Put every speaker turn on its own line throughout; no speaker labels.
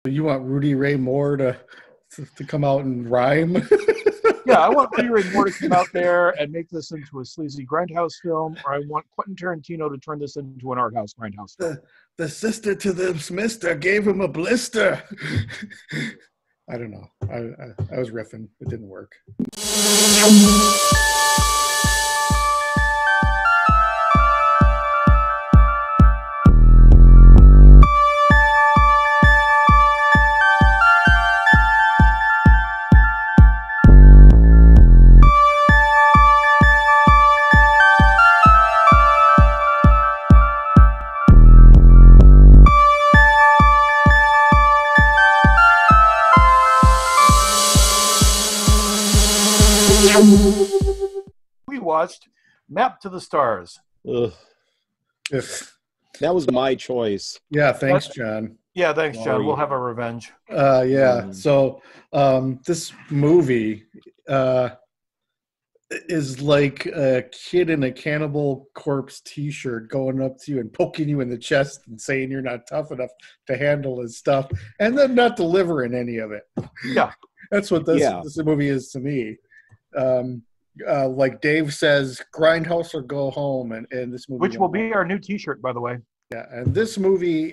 You want Rudy Ray Moore to come out and rhyme?
Yeah, I want Rudy Ray Moore to come out there and make this into a sleazy grindhouse film, or I want Quentin Tarantino to turn this into an art house grindhouse film.
The sister to this mister gave him a blister. I don't know. I was riffing. It didn't work.
We watched Map to the Stars.
Ugh. That was my choice.
Yeah, thanks, John.
Yeah, thanks, John. We'll have a revenge.
Yeah. So this movie is like a kid in a Cannibal Corpse t-shirt going up to you and poking you in the chest and saying you're not tough enough to handle his stuff, and then not delivering any of it.
Yeah.
That's what this movie is to me. Like Dave says, grindhouse or go home, and this movie,
which will be our new T-shirt, by the way.
Yeah, and this movie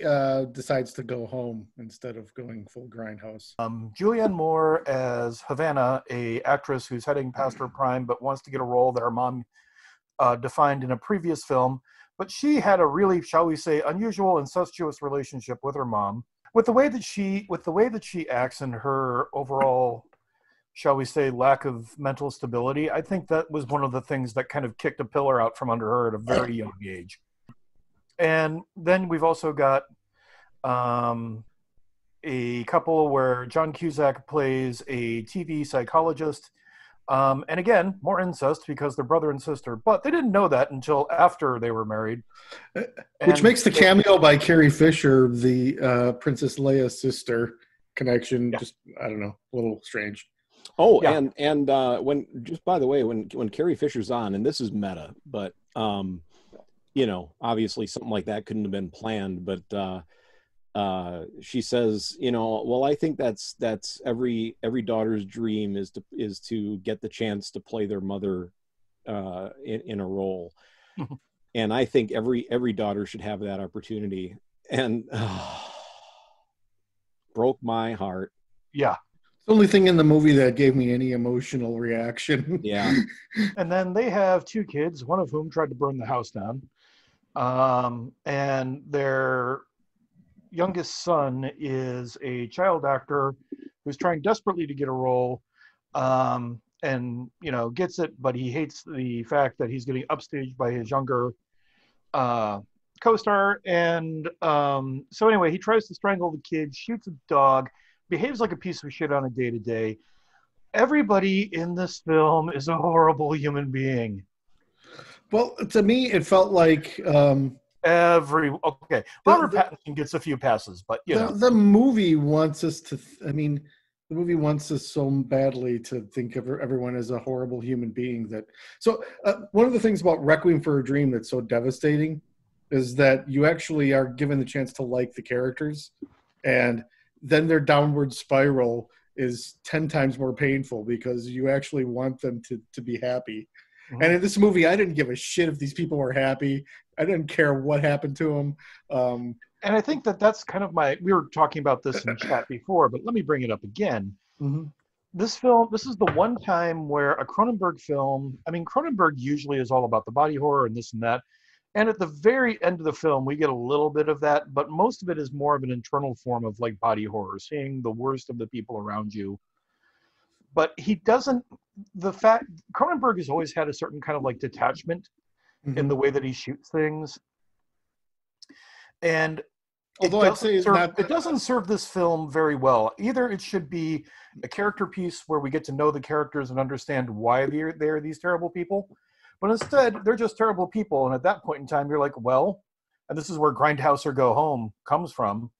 decides to go home instead of going full grindhouse.
Julianne Moore as Havana, a actress who's heading past her prime but wants to get a role that her mom defined in a previous film. But she had a really, shall we say, unusual incestuous relationship with her mom. With the way that she acts and her overall, shall we say, lack of mental stability, I think that was one of the things that kind of kicked a pillar out from under her at a very young age. And then we've also got a couple where John Cusack plays a TV psychologist. And again, more incest because they're brother and sister. But they didn't know that until after they were married.
Which makes the cameo by Carrie Fisher, the Princess Leia's sister connection, just, I don't know, a little strange.
Oh, yeah. and when, just by the way, when Carrie Fisher's on, and this is meta, but you know, obviously something like that couldn't have been planned, but she says, you know, well, I think that's every daughter's dream is to get the chance to play their mother in a role. And I think every daughter should have that opportunity. And broke my heart.
Yeah.
The only thing in the movie that gave me any emotional reaction.
Yeah.
And then they have two kids, one of whom tried to burn the house down. And their youngest son is a child actor who's trying desperately to get a role, and, you know, gets it, but he hates the fact that he's getting upstaged by his younger co-star. And so anyway, he tries to strangle the kid, shoots a dog, behaves like a piece of shit on a day-to-day. Everybody in this film is a horrible human being.
Well, to me, it felt like Robert
Pattinson gets a few passes, but you know,
the movie wants us to. The movie wants us so badly to think of everyone as a horrible human being. One of the things about Requiem for a Dream that's so devastating is that you actually are given the chance to like the characters, and then their downward spiral is 10 times more painful because you actually want them to be happy. Mm-hmm. And in this movie, I didn't give a shit if these people were happy. I didn't care what happened to them.
And I think that's kind of we were talking about this in chat before, but let me bring it up again.
Mm-hmm.
This is the one time where a Cronenberg film, I mean, Cronenberg usually is all about the body horror and this and that. And at the very end of the film, we get a little bit of that, but most of it is more of an internal form of like body horror, seeing the worst of the people around you. But he doesn't, Cronenberg has always had a certain kind of like detachment in the way that he shoots things. And it doesn't serve this film very well. Either it should be a character piece where we get to know the characters and understand why they're these terrible people. But instead, they're just terrible people. And at that point in time, you're like, well, and this is where Grindhouse or Go Home comes from.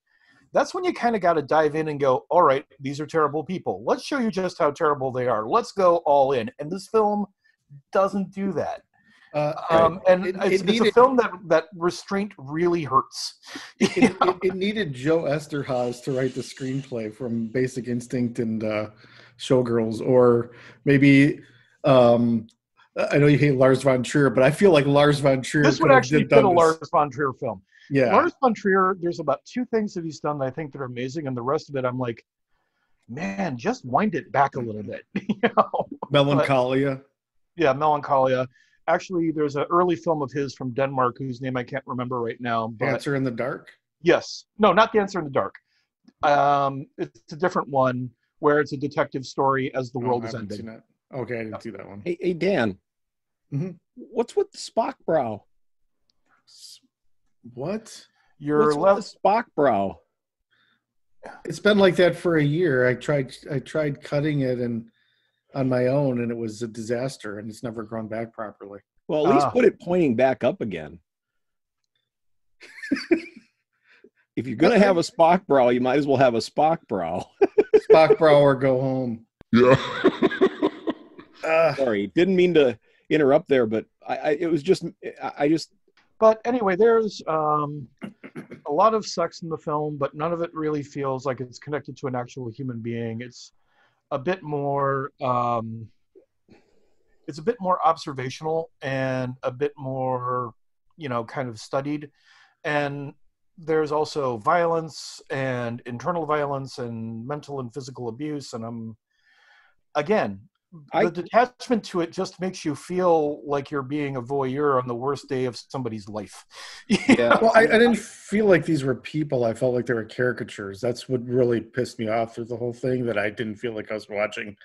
That's when you kind of got to dive in and go, all right, these are terrible people. Let's show you just how terrible they are. Let's go all in. And this film doesn't do that. And
it
it's a
needed
film that restraint really hurts.
it needed Joe Esterhazy to write the screenplay from Basic Instinct and Showgirls, or maybe I know you hate Lars von Trier, but I feel like Lars von Trier
This would
could have
actually fit a
done
Lars
this.
von Trier film.
Yeah,
Lars von Trier, there's about 2 things that he's done that I think that are amazing, and the rest of it, I'm like, man, just wind it back a little bit.
Melancholia.
Yeah, Melancholia. Actually, there's an early film of his from Denmark whose name I can't remember right now. But
Dancer in the Dark.
yes, no, not Dancer in the Dark. It's a different one where it's a detective story as the world
I
is
haven't
ending.
seen that. Okay, I didn't see that one.
Hey Dan, what's with the Spock brow?
What?
What's with the Spock brow?
It's been like that for a year. I tried cutting it and on my own, and it was a disaster, and it's never grown back properly.
Well, at least put it pointing back up again. If you're gonna have a Spock brow, you might as well have a Spock brow.
Spock brow or go home.
Yeah.
Sorry, didn't mean to interrupt there, but it was just I just.
But anyway, there's a lot of sex in the film, but none of it really feels like it's connected to an actual human being. It's a bit more observational and a bit more, kind of studied. And there's also violence and internal violence and mental and physical abuse. And the detachment to it just makes you feel like you're being a voyeur on the worst day of somebody's life.
Yeah.
Well, I didn't feel like these were people. I felt like they were caricatures. That's what really pissed me off through the whole thing, that I didn't feel like I was watching.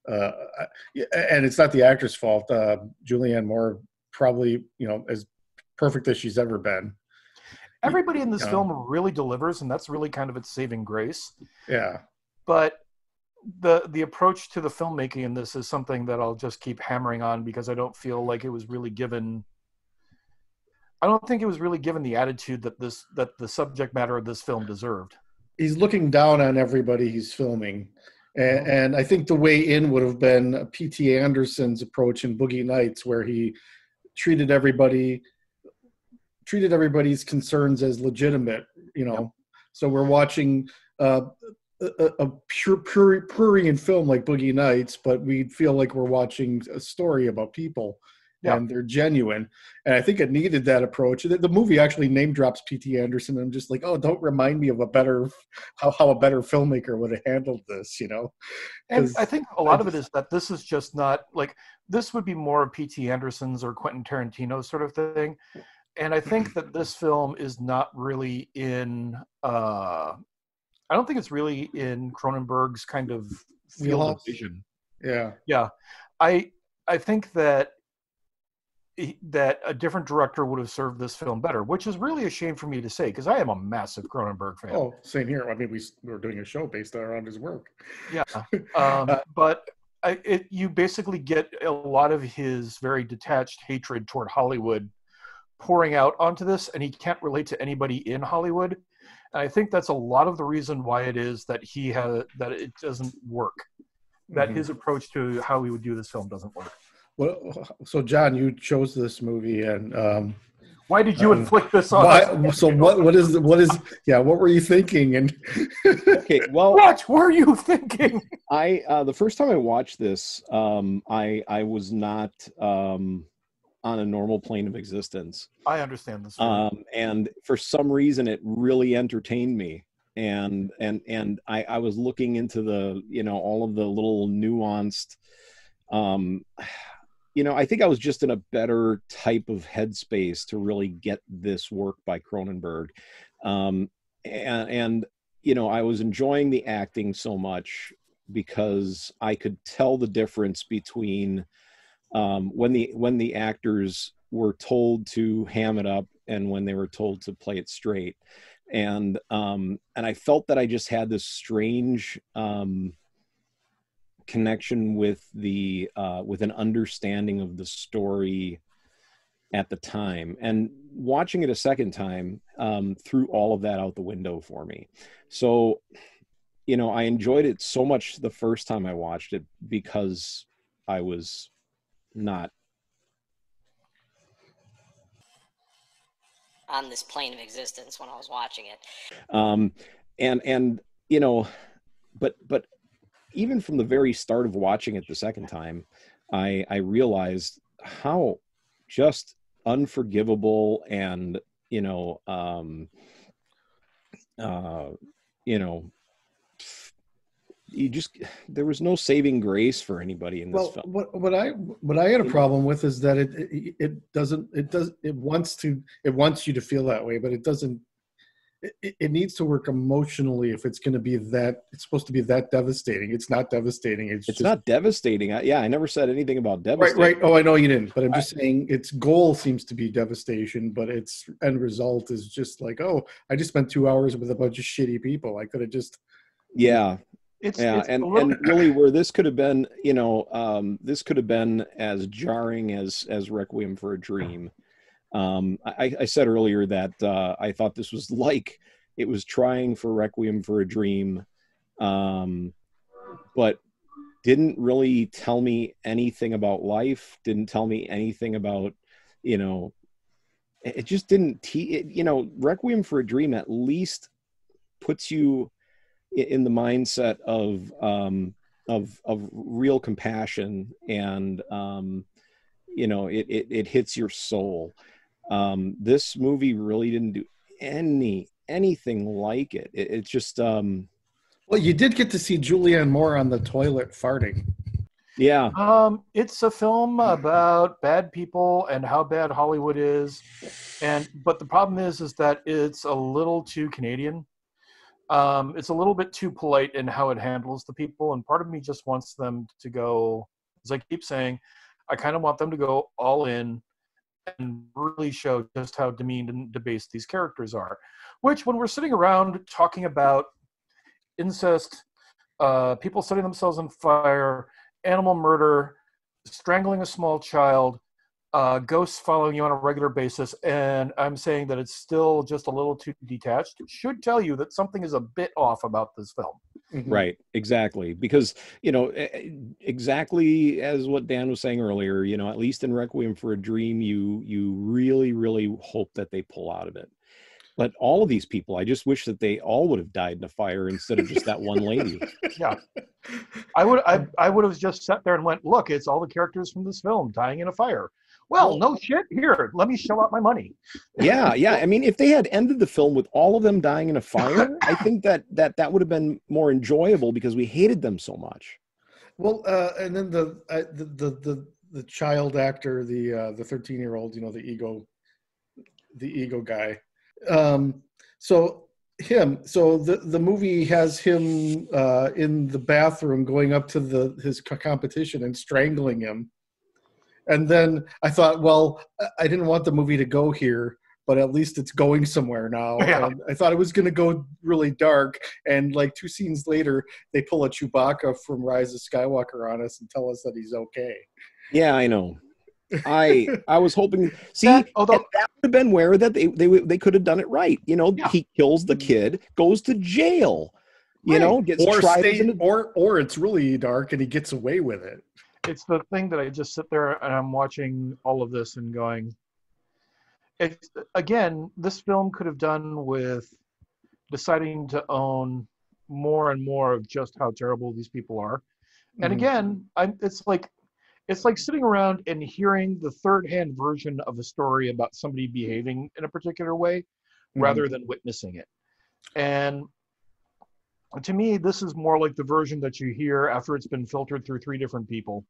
And it's not the actor's fault. Julianne Moore probably, as perfect as she's ever been.
Everybody in this film really delivers, and that's really kind of its saving grace.
Yeah.
But the approach to the filmmaking in this is something that I'll just keep hammering on, because I don't feel like it was really given. I don't think it was really given the attitude that the subject matter of this film deserved.
He's looking down on everybody he's filming. And I think the way in would have been P.T. Anderson's approach in Boogie Nights, where he treated everybody's concerns as legitimate,
Yep.
So we're watching a prurient film like Boogie Nights, but we feel like we're watching a story about people, and they're genuine. And I think it needed that approach. The movie actually name drops P.T. Anderson. I'm just like, oh, don't remind me of how a better filmmaker would have handled this,
And I think a lot of it is that this is just not like, this would be more of P.T. Anderson's or Quentin Tarantino sort of thing. And I think that this film is not really in, I don't think it's really in Cronenberg's kind of field of vision.
Yeah.
Yeah. I think that a different director would have served this film better, which is really a shame for me to say, because I am a massive Cronenberg fan.
Oh, same here. I mean, we were doing a show based around his work.
Yeah. But you basically get a lot of his very detached hatred toward Hollywood pouring out onto this, and he can't relate to anybody in Hollywood. And I think that's a lot of the reason why it is that that it doesn't work. That his approach to how he would do this film doesn't work.
Well, so John, you chose this movie, and
why did you inflict this on us?
So what were you thinking? And
okay, well,
what were you thinking?
The first time I watched this, I was not on a normal plane of existence.
I understand this.
And for some reason, it really entertained me. And I was looking into all of the little nuanced, I think I was just in a better type of headspace to really get this work by Cronenberg. I was enjoying the acting so much because I could tell the difference between when the actors were told to ham it up and when they were told to play it straight. And I felt that I just had this strange connection with with an understanding of the story at the time, and watching it a second time threw all of that out the window for me. So, I enjoyed it so much the first time I watched it because I was not
on this plane of existence when I was watching it.
And you know, but even from the very start of watching it the second time, I realized how just unforgivable and you know you just, there was no saving grace for anybody in this film.
What I had a problem with is that it wants you to feel that way, but it doesn't. It needs to work emotionally if it's going to be that. It's supposed to be that devastating. It's not devastating. It's just
not devastating. I never said anything about devastating.
Right. Oh, I know you didn't, but I'm just saying its goal seems to be devastation, but its end result is just like, oh, I just spent 2 hours with a bunch of shitty people. I could have just.
Yeah. And really where this could have been, this could have been as jarring as Requiem for a Dream. I said earlier that I thought this was like it was trying for Requiem for a Dream, but didn't really tell me anything about life, didn't tell me anything about, it just didn't, Requiem for a Dream at least puts you in the mindset of real compassion, and it hits your soul. This movie really didn't do anything like it. It's just
well, you did get to see Julianne Moore on the toilet farting.
Yeah.
It's a film about bad people and how bad Hollywood is, but the problem is that it's a little too Canadian. It's a little bit too polite in how it handles the people, and part of me just wants them to go, as I keep saying, I kind of want them to go all in and really show just how demeaned and debased these characters are. Which, when we're sitting around talking about incest, people setting themselves on fire, animal murder, strangling a small child, ghosts following you on a regular basis, and I'm saying that it's still just a little too detached, it should tell you that something is a bit off about this film.
Mm-hmm. Right, exactly. Because, exactly as what Dan was saying earlier, at least in Requiem for a Dream, you really, really hope that they pull out of it. But all of these people, I just wish that they all would have died in a fire instead of just that one lady.
Yeah. I would have just sat there and went, look, it's all the characters from this film dying in a fire. Well, no shit. Here, let me shell out my money.
Yeah. I mean, if they had ended the film with all of them dying in a fire, I think that would have been more enjoyable because we hated them so much.
Well, and then the child actor, the 13-year-old, the ego guy. So the movie has him in the bathroom going up to his competition and strangling him. And then I thought, well, I didn't want the movie to go here, but at least it's going somewhere now.
Yeah.
And I thought it was going to go really dark. And like 2 scenes later, they pull a Chewbacca from Rise of Skywalker on us and tell us that he's okay.
Yeah, I know. I was hoping. See, that would have been where that they could have done it right. He kills the kid, goes to jail. Gets tried,
or it's really dark and he gets away with it.
It's the thing that I just sit there and I'm watching all of this and going, this film could have done with deciding to own more and more of just how terrible these people are. And again, it's like sitting around and hearing the third-hand version of a story about somebody behaving in a particular way rather than witnessing it. And to me, this is more like the version that you hear after it's been filtered through 3 different people.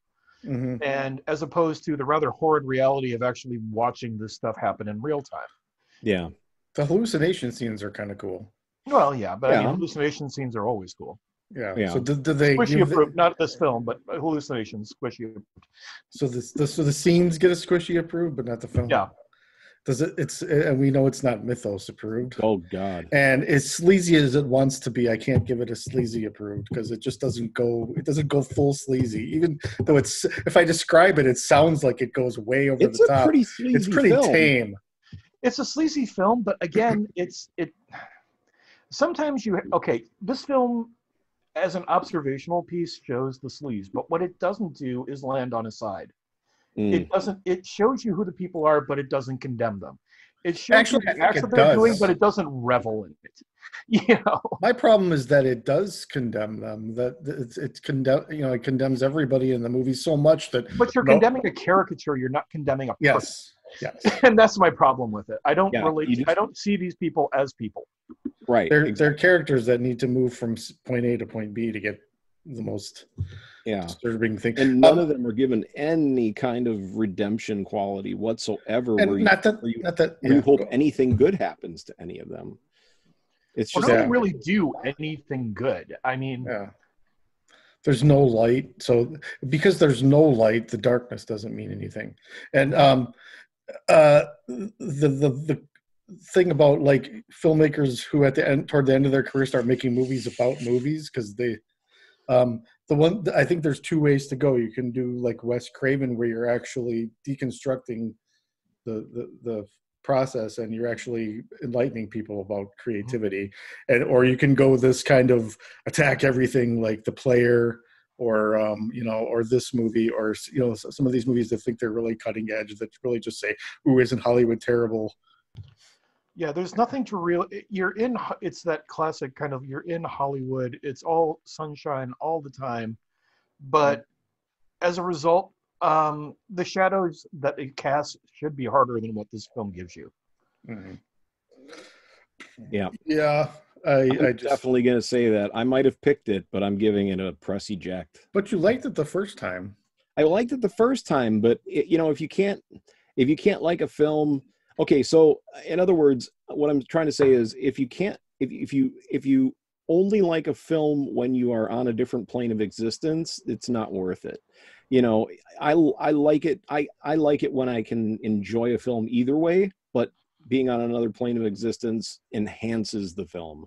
And as opposed to the rather horrid reality of actually watching this stuff happen in real time.
Yeah.
The hallucination scenes are kind of cool.
Well, yeah, but I mean, hallucination scenes are always cool.
Yeah. So did they
squishy approved? Not this film, but hallucinations squishy approved.
So the scenes get a squishy approved, but not the film.
Yeah.
Does it? And we know it's not Mythos approved.
Oh God!
And as sleazy as it wants to be, I can't give it a sleazy approved because it just doesn't go. It doesn't go full sleazy. Even though if I describe it, it sounds like it goes way over the top. It's pretty tame.
It's a sleazy film, but again, sometimes this film, as an observational piece, shows the sleaze, but what it doesn't do is land on a side. It shows you who the people are, but it doesn't condemn them. It shows
Actually,
you
I
the
think
acts
it
that they're doing,
does.
but it doesn't revel in it. You know.
My problem is that it does condemn them. That it's condemn. It condemns everybody in the movie so much that.
But you're condemning a caricature. You're not condemning a person.
Yes.
And that's my problem with it. I don't
Yeah,
I don't see these people as people.
Right.
They're characters that need to move from point A to point B to get the most disturbing thing.
And none of them are given any kind of redemption quality whatsoever.
And
where you hope anything good happens to any of them. It's just
they don't really do anything good. I mean,
there's no light, so because there's no light, the darkness doesn't mean anything. And the thing about like filmmakers who toward the end of their career start making movies about movies, because they I think there's two ways to go. You can do like Wes Craven, where you're actually deconstructing the process and you're actually enlightening people about creativity, or you can go this kind of attack everything, like The Player, or or this movie, or some of these movies that think they're really cutting edge, that really just say, "Ooh, isn't Hollywood terrible?"
Yeah, there's nothing to it's that classic kind of, you're in Hollywood, it's all sunshine all the time, but as a result, the shadows that it casts should be harder than what this film gives you.
Mm-hmm.
Yeah. I'm definitely going to say that. I might have picked it, but I'm giving it a press eject.
But you liked it the first time.
I liked it the first time, but if you can't like a film, okay. So in other words, what I'm trying to say is, if you only like a film when you are on a different plane of existence, it's not worth it. I like it. I like it when I can enjoy a film either way, but being on another plane of existence enhances the film.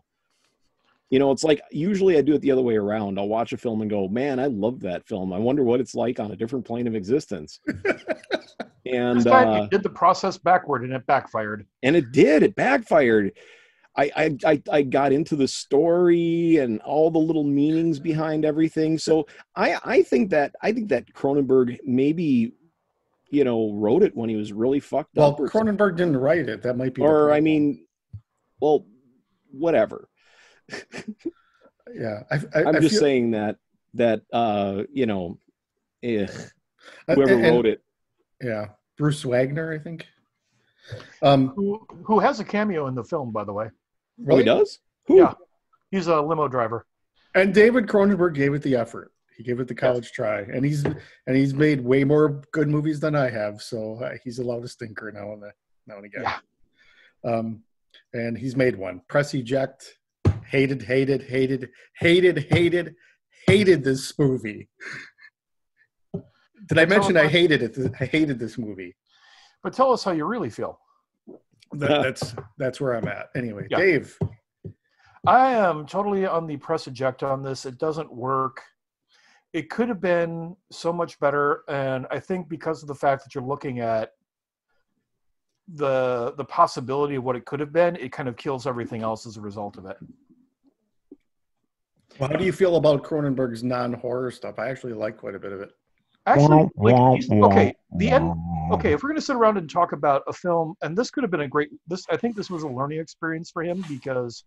It's like, usually I do it the other way around. I'll watch a film and go, man, I love that film. I wonder what it's like on a different plane of existence. And
this time you did the process backward, and it backfired.
And it backfired. I got into the story and all the little meanings behind everything. So I think that Cronenberg maybe wrote it when he was really fucked up.
Well, Cronenberg didn't write it. That might be.
Or I mean, well, whatever.
Yeah,
I'm just saying that whoever wrote it.
Yeah, Bruce Wagner, I think.
Who has a cameo in the film, by the way.
Really?
Oh, he does? Who?
Yeah, he's a limo driver.
And David Cronenberg gave it the effort. He gave it the college try, and he's made way more good movies than I have. So he's allowed a stinker now and again.
Yeah.
And he's made one. Press eject. Hated this movie. Did I mention I hated it? I hated this movie.
But tell us how you really feel.
That's where I'm at. Anyway,
yeah.
Dave.
I am totally on the press eject on this. It doesn't work. It could have been so much better, and I think because of the fact that you're looking at the possibility of what it could have been, it kind of kills everything else as a result of it.
Well, how do you feel about Cronenberg's non-horror stuff? I actually like quite a bit of it.
Actually, the end. Okay, if we're going to sit around and talk about a film, and this could have been I think this was a learning experience for him, because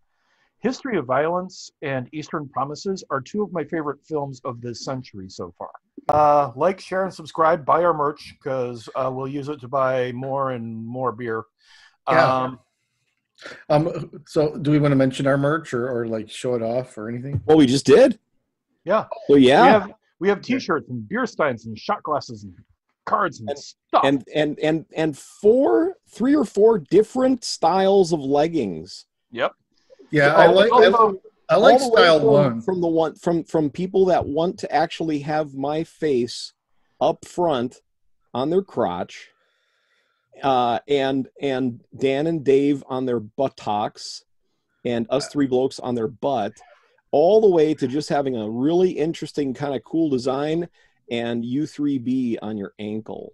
History of Violence and Eastern Promises are two of my favorite films of this century so far. Like, share, and subscribe. Buy our merch, because we'll use it to buy more and more beer.
Yeah. So do we want to mention our merch or like show it off or anything?
Well, we just did.
Yeah.
So yeah.
We have T-shirts and beer steins and shot glasses and cards and stuff.
And 3 or 4 different styles of leggings.
Yep.
Yeah,
So
I like style one.
From people that want to actually have my face up front on their crotch, and Dan and Dave on their buttocks, and us 3 blokes on their butt, all the way to just having a really interesting kind of cool design and U3B on your ankle.